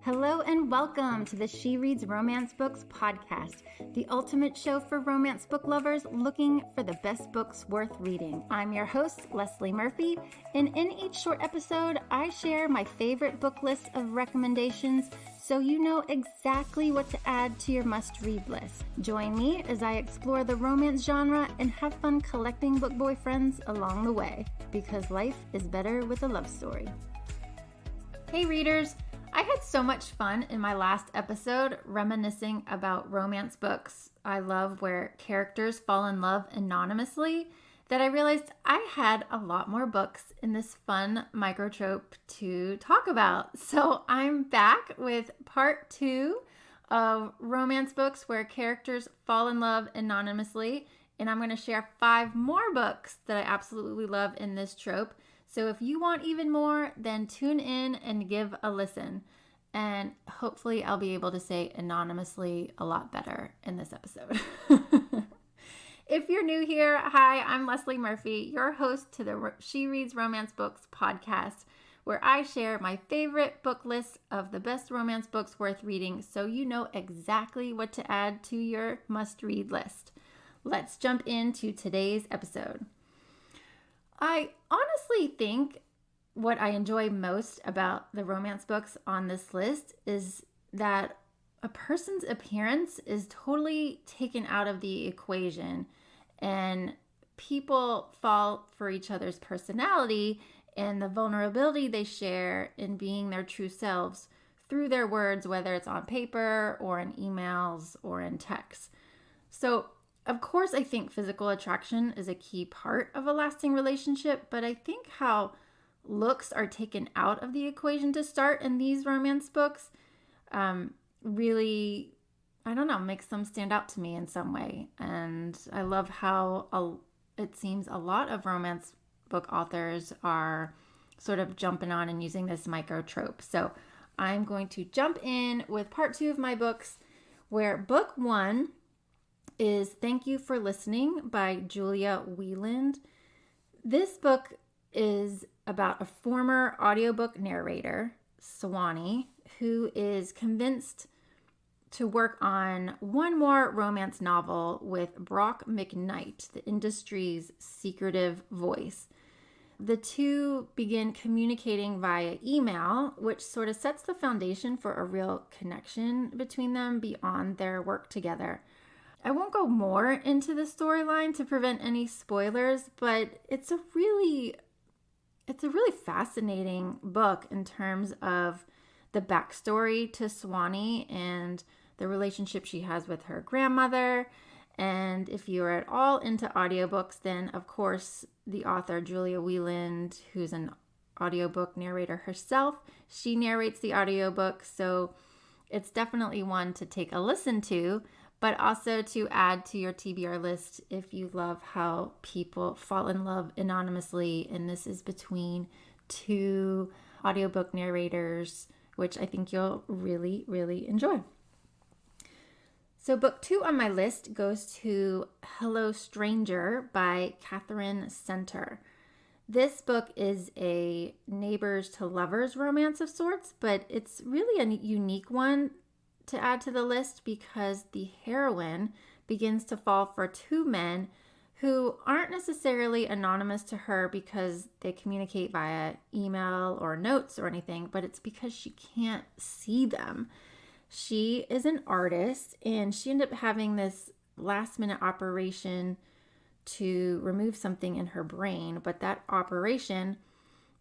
Hello and welcome to the She Reads Romance Books podcast, the ultimate show for romance book lovers looking for the best books worth reading. I'm your host, Leslie Murphy, and in each short episode, I share my favorite book list of recommendations so you know exactly what to add to your must-read list. Join me as I explore the romance genre and have fun collecting book boyfriends along the way, because life is better with a love story. Hey readers! I had so much fun in my last episode reminiscing about romance books I love where characters fall in love anonymously that I realized I had a lot more books in this fun microtrope to talk about. So I'm back with part 2 of romance books where characters fall in love anonymously, and I'm going to share 5 more books that I absolutely love in this trope. So if you want even more, then tune in and give a listen. And hopefully I'll be able to say anonymously a lot better in this episode. If you're new here, hi, I'm Leslie Murphy, your host to the She Reads Romance Books podcast, where I share my favorite book lists of the best romance books worth reading so you know exactly what to add to your must-read list. Let's jump into today's episode. I honestly think what I enjoy most about the romance books on this list is that a person's appearance is totally taken out of the equation and people fall for each other's personality and the vulnerability they share in being their true selves through their words, whether it's on paper or in emails or in text. So of course, I think physical attraction is a key part of a lasting relationship, but I think how looks are taken out of the equation to start in these romance books really, makes them stand out to me in some way. And I love how it seems a lot of romance book authors are sort of jumping on and using this micro trope. So I'm going to jump in with part 2 of my books, where book 1 is Thank You for Listening by Julia Wieland. This book is about a former audiobook narrator, Swanee, who is convinced to work on one more romance novel with Brock McKnight, the industry's secretive voice. The two begin communicating via email, which sort of sets the foundation for a real connection between them beyond their work together. I won't go more into the storyline to prevent any spoilers, but it's a really fascinating book in terms of the backstory to Swanee and the relationship she has with her grandmother. And if you're at all into audiobooks, then of course the author Julia Wieland, who's an audiobook narrator herself, she narrates the audiobook. So it's definitely one to take a listen to, but also to add to your TBR list if you love how people fall in love anonymously. And this is between 2 audiobook narrators, which I think you'll really, really enjoy. So book 2 on my list goes to Hello Stranger by Catherine Center. This book is a neighbors to lovers romance of sorts, but it's really a unique one to add to the list because the heroine begins to fall for 2 men who aren't necessarily anonymous to her because they communicate via email or notes or anything, but it's because she can't see them. She is an artist and she ended up having this last minute operation to remove something in her brain, but that operation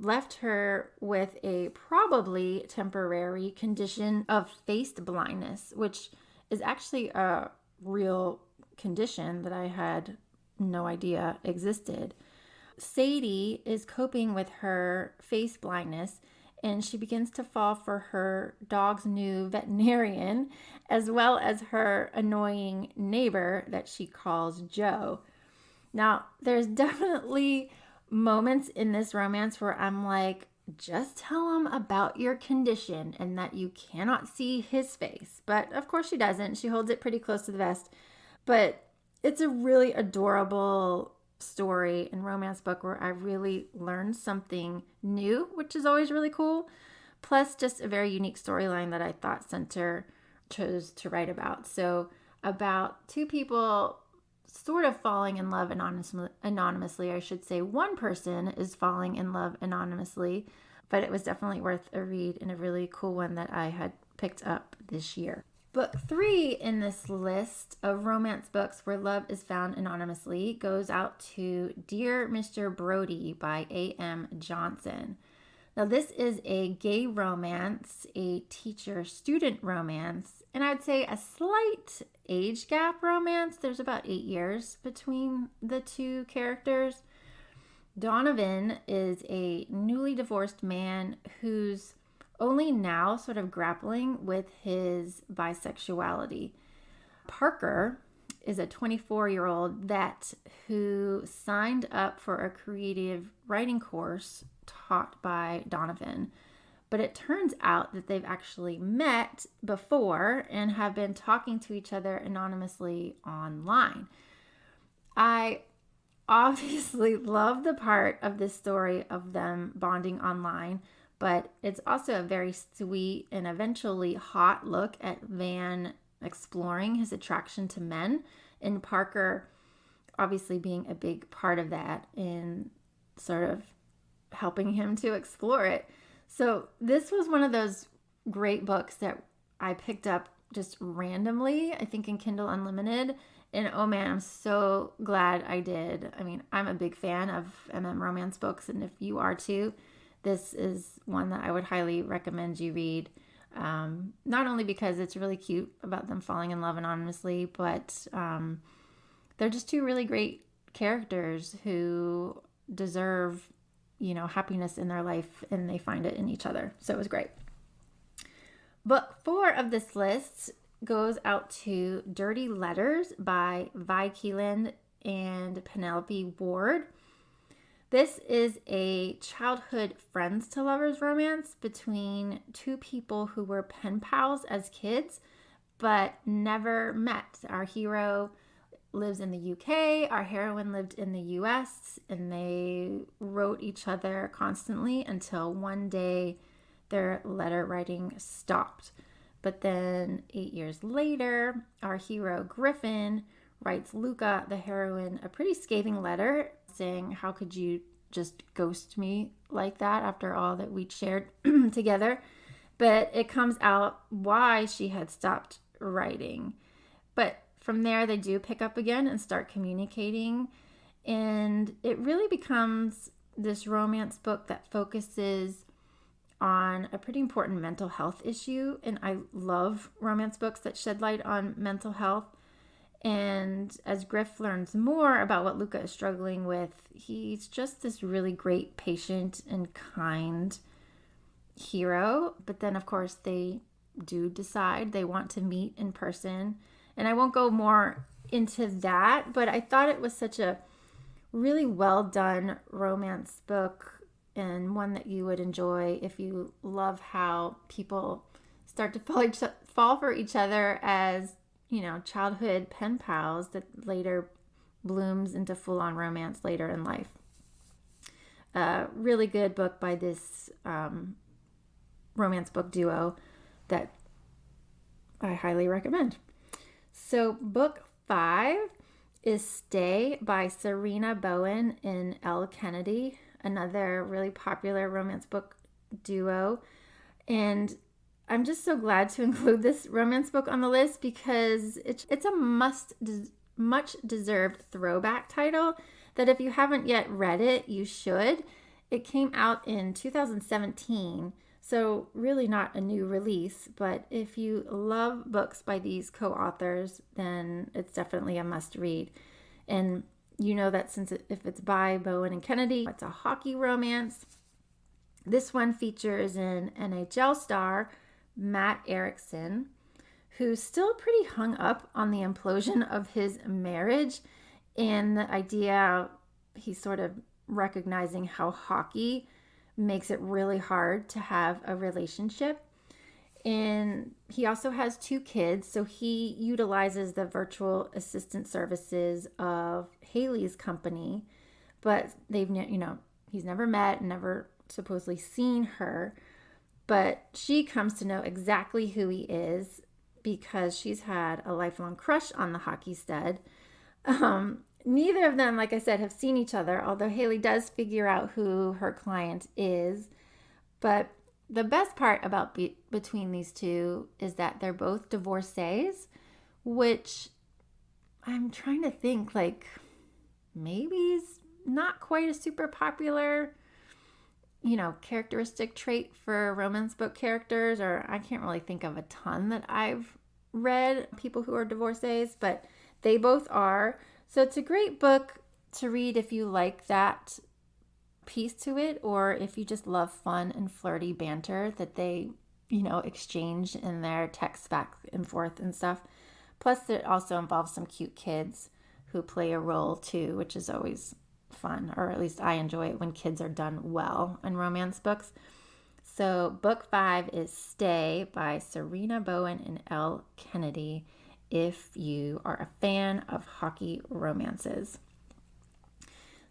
left her with a probably temporary condition of face blindness, which is actually a real condition that I had no idea existed. Sadie is coping with her face blindness, and she begins to fall for her dog's new veterinarian, as well as her annoying neighbor that she calls Joe. Now, there's definitely moments in this romance where I'm like, just tell him about your condition and that you cannot see his face. But of course she doesn't. She holds it pretty close to the vest. But it's a really adorable story and romance book where I really learned something new, which is always really cool. plus just a very unique storyline that I thought Center chose to write about. So about two people sort of falling in love anonymously, I should say. One person is falling in love anonymously, but it was definitely worth a read and a really cool one that I had picked up this year. Book 3 in this list of romance books where love is found anonymously goes out to Dear Mr. Brody by A.M. Johnson. Now, this is a gay romance, a teacher-student romance, and I would say a slight age gap romance. There's about 8 years between the two characters. Donovan is a newly divorced man who's only now sort of grappling with his bisexuality. Parker is a 24-year-old vet who signed up for a creative writing course taught by Donovan. But it turns out that they've actually met before and have been talking to each other anonymously online. I obviously love the part of this story of them bonding online, but it's also a very sweet and eventually hot look at Van exploring his attraction to men, and Parker obviously being a big part of that in sort of helping him to explore it. So this was one of those great books that I picked up just randomly, I think in Kindle Unlimited. And oh man, I'm so glad I did. I mean, I'm a big fan of romance books, and if you are too, this is one that I would highly recommend you read. Not only because it's really cute about them falling in love anonymously, but they're just two really great characters who deserve, happiness in their life, and they find it in each other. So it was great. Book 4 of this list goes out to Dirty Letters by Vi Keeland and Penelope Ward. This is a childhood friends to lovers romance between two people who were pen pals as kids, but never met. Our hero lives in the UK, our heroine lived in the US, and they wrote each other constantly until one day their letter writing stopped. But then 8 years later, our hero Griffin writes Luca, the heroine, a pretty scathing letter saying, how could you just ghost me like that after all that we'd shared together? But it comes out why she had stopped writing. But from there, they do pick up again and start communicating. And it really becomes this romance book that focuses on a pretty important mental health issue. And I love romance books that shed light on mental health. And as Griff learns more about what Luca is struggling with, he's just this really great, patient and kind hero. But then, of course, they do decide they want to meet in person. And I won't go more into that, but I thought it was such a really well done romance book, and one that you would enjoy if you love how people start to fall for each other as, childhood pen pals that later blooms into full-on romance later in life. Really good book by this romance book duo that I highly recommend. So book 5 is Stay by Serena Bowen and Elle Kennedy, another really popular romance book duo. And I'm just so glad to include this romance book on the list because it's a much deserved throwback title that if you haven't yet read it, you should. It came out in 2017, so really not a new release, but if you love books by these co-authors, then it's definitely a must read. And you know that if it's by Bowen and Kennedy, it's a hockey romance. This one features an NHL star, Matt Erickson, who's still pretty hung up on the implosion of his marriage and the idea he's sort of recognizing how hockey makes it really hard to have a relationship. And he also has 2 kids, so he utilizes the virtual assistant services of Haley's company, but he's never met and never supposedly seen her. but she comes to know exactly who he is because she's had a lifelong crush on the hockey stud. Neither of them, like I said, have seen each other, although Haley does figure out who her client is. But the best part about between these two is that they're both divorcees, which I'm trying to think, like, maybe is not quite a super popular, characteristic trait for romance book characters, or I can't really think of a ton that I've read people who are divorcees, but they both are. So it's a great book to read if you like that piece to it, or if you just love fun and flirty banter that they, exchange in their texts back and forth and stuff. Plus, it also involves some cute kids who play a role too, which is always fun, or at least I enjoy it when kids are done well in romance books. So book 5 is Stay by Serena Bowen and Elle Kennedy, if you are a fan of hockey romances.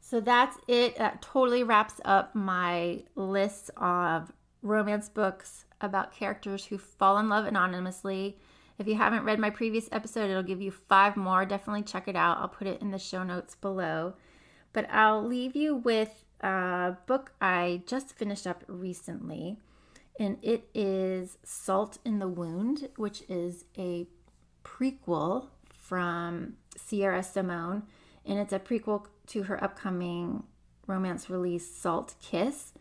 So that's it. That totally wraps up my list of romance books about characters who fall in love anonymously. If you haven't read my previous episode, it'll give you 5 more. Definitely check it out. I'll put it in the show notes below. But I'll leave you with a book I just finished up recently, and it is Salt in the Wound, which is a prequel from Sierra Simone, and it's a prequel to her upcoming romance release, Salt Kiss,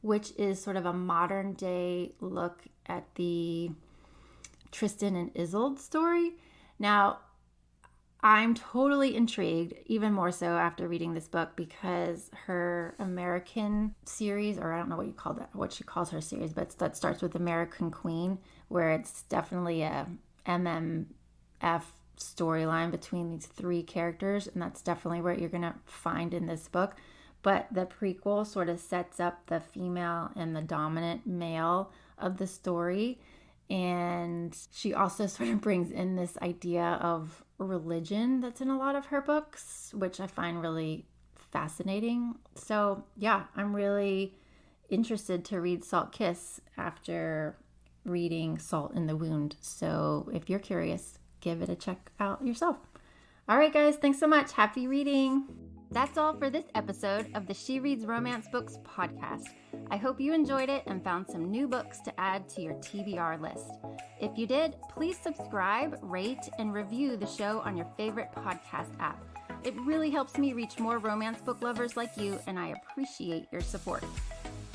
which is sort of a modern day look at the Tristan and Isolde story. Now, I'm totally intrigued, even more so after reading this book, because her American series, or I don't know what she calls her series, but that starts with American Queen, where it's definitely a MMF storyline between these 3 characters, and that's definitely what you're going to find in this book. But the prequel sort of sets up the female and the dominant male of the story, and she also sort of brings in this idea of religion that's in a lot of her books, which I find really fascinating. So yeah, I'm really interested to read Salt Kiss after reading Salt in the Wound. So if you're curious, give it a check out yourself. All right, guys, thanks so much. Happy reading. That's all for this episode of the She Reads Romance Books podcast. I hope you enjoyed it and found some new books to add to your TBR list. If you did, please subscribe, rate, and review the show on your favorite podcast app. It really helps me reach more romance book lovers like you, and I appreciate your support.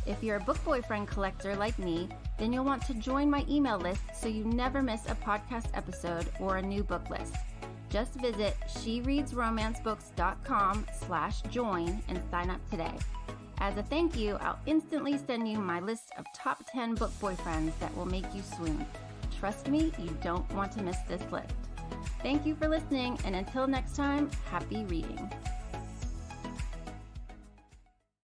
If you're a book boyfriend collector like me, then you'll want to join my email list so you never miss a podcast episode or a new book list. Just visit shereadsromancebooks.com/join and sign up today. As a thank you, I'll instantly send you my list of top 10 book boyfriends that will make you swoon. Trust me, you don't want to miss this list. Thank you for listening, and until next time, happy reading.